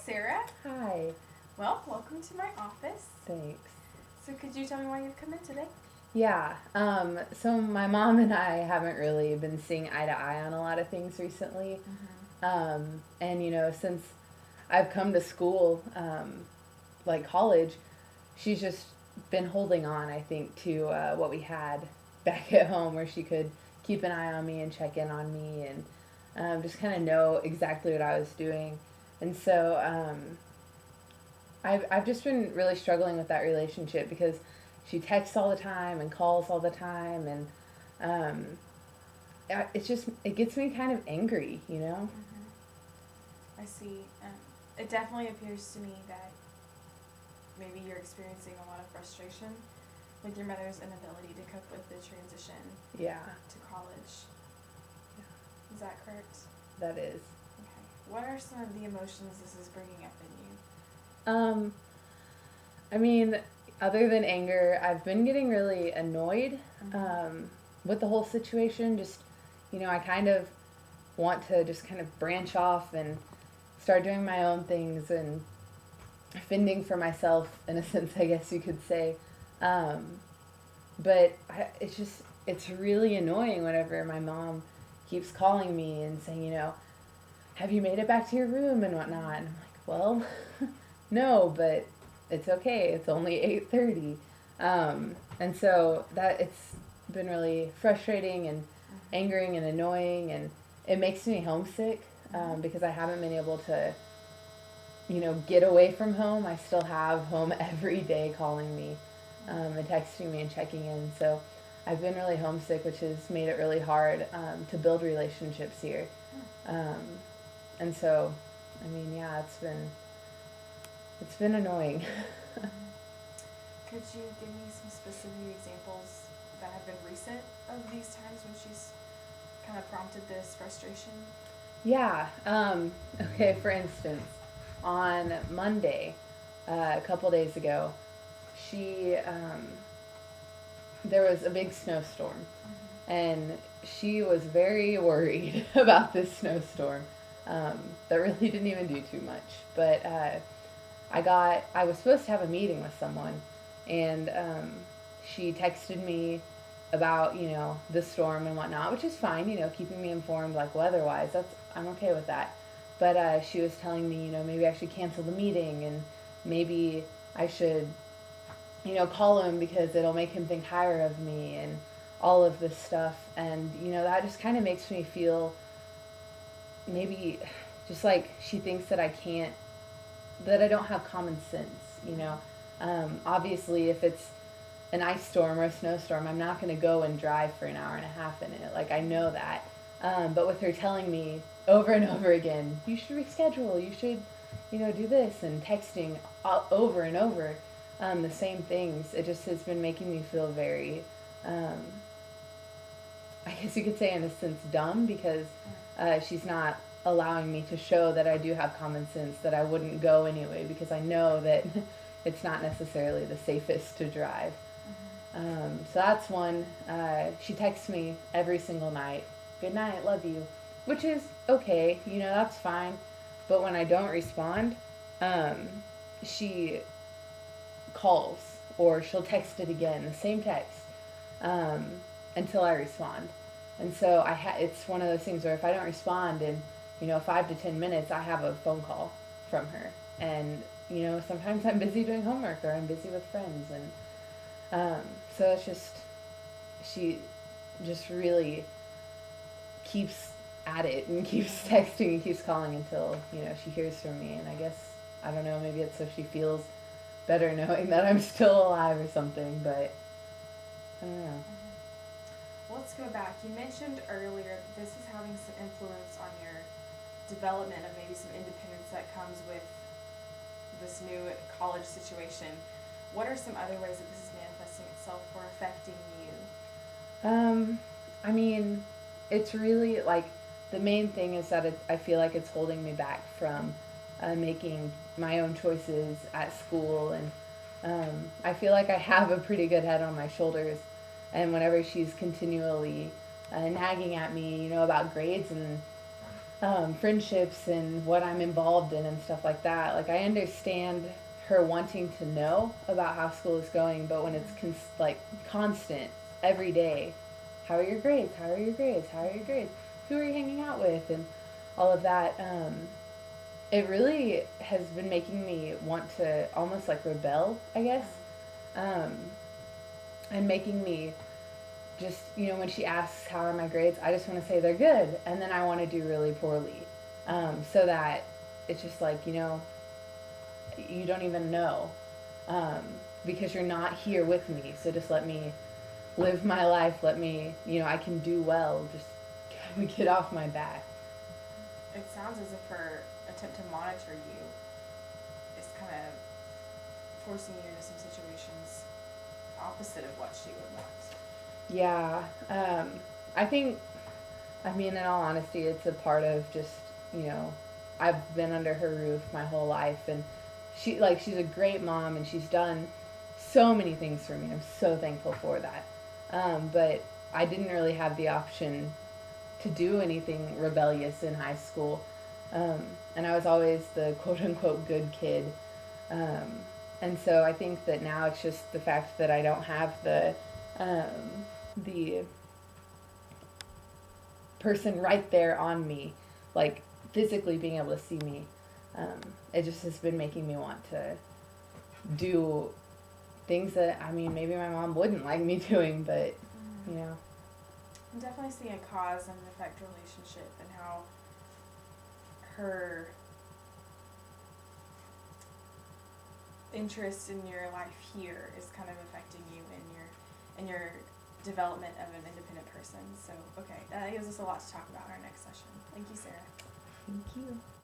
Sarah. Hi. Well, welcome to my office. Thanks. So could you tell me why you've come in today? Yeah. So my mom and I haven't really been seeing eye to eye on a lot of things recently. And since I've come to school, like college, she's just been holding on, I think, to what we had back at home, where she could keep an eye on me and check in on me and just kind of know exactly what I was doing. And so I've just been really struggling with that relationship because she texts all the time and calls all the time, and um, it gets me kind of angry, you know. I see. It definitely appears to me that maybe you're experiencing a lot of frustration with your mother's inability to cope with the transition Yeah, to college. Is that correct? that is. Okay. What are some of the emotions this is bringing up in you? I mean, other than anger, I've been getting really annoyed with the whole situation. Just, I kind of want to just kind of branch off and start doing my own things and fending for myself, in a sense, I guess you could say. But it's really annoying whenever my mom keeps calling me and saying, have you made it back to your room and whatnot? And I'm like, well, no, but it's okay. It's only 8:30. And so that it's been really frustrating and angering and annoying, and it makes me homesick because I haven't been able to, get away from home. I still have home every day calling me and texting me and checking in. So I've been really homesick, which has made it really hard to build relationships here. And so, I mean, yeah, it's been annoying. Could you give me some specific examples that have been recent of these times when she's kind of prompted this frustration? Yeah. Okay, for instance, on Monday, a couple days ago, she, there was a big snowstorm, and she was very worried about this snowstorm that really didn't even do too much. But I was supposed to have a meeting with someone, and she texted me about, the storm and whatnot, which is fine, keeping me informed, like, weather-wise. I'm okay with that. But she was telling me, maybe I should cancel the meeting, and maybe I should, call him because it'll make him think higher of me, and all of this stuff. And, that just kind of makes me feel maybe just like she thinks that that I don't have common sense. Obviously, if it's an ice storm or a snowstorm, I'm not going to go and drive for an hour and a half in it. Like, I know that. But with her telling me over and over again, you should reschedule, you should, do this, and texting over and over the same things, it just has been making me feel very, I guess you could say in a sense, dumb, because she's not allowing me to show that I do have common sense, that I wouldn't go anyway, because I know that it's not necessarily the safest to drive. So that's one. She texts me every single night, good night, love you, which is okay, that's fine. But when I don't respond, she calls, or she'll text it again, the same text, until I respond. And so it's one of those things where if I don't respond in 5 to 10 minutes, I have a phone call from her. And sometimes I'm busy doing homework, or I'm busy with friends, and so it's just, she just really keeps at it and keeps texting and keeps calling until she hears from me. And I guess, I don't know, maybe it's so she feels better knowing that I'm still alive or something, but I don't know. Well, let's go back. You mentioned earlier that this is having some influence on your development of maybe some independence that comes with this new college situation. What are some other ways that this is manifesting itself or affecting you? I mean, it's really like, the main thing is that I feel like it's holding me back from making my own choices at school, and I feel like I have a pretty good head on my shoulders, and whenever she's continually nagging at me, about grades and friendships and what I'm involved in and stuff like that. Like I understand her wanting to know about how school is going, but when it's like constant every day, how are your grades? How are your grades? How are your grades? Who are you hanging out with? And all of that. It really has been making me want to almost like rebel, I guess, um, and making me just, when she asks how are my grades, I just want to say they're good, and then I want to do really poorly, so that it's just like, you don't even know, um, because you're not here with me. So just let me live my life. Let me, I can do well. Just kind of get off my back. It sounds as if her attempt to monitor you is kind of forcing you into some situations opposite of what she would want. Yeah, I think, I mean, in all honesty, it's a part of just, you know, I've been under her roof my whole life, and she's a great mom, and she's done so many things for me. I'm so thankful for that. But I didn't really have the option to do anything rebellious in high school. And I was always the quote unquote good kid. Um, and so I think that now it's just the fact that I don't have the person right there on me, like physically being able to see me. It just has been making me want to do things that, I mean, maybe my mom wouldn't like me doing, but, you know. I'm definitely seeing a cause and effect relationship and how her interest in your life here is kind of affecting you in your development of an independent person. So, okay, that gives us a lot to talk about in our next session. Thank you, Sarah. Thank you.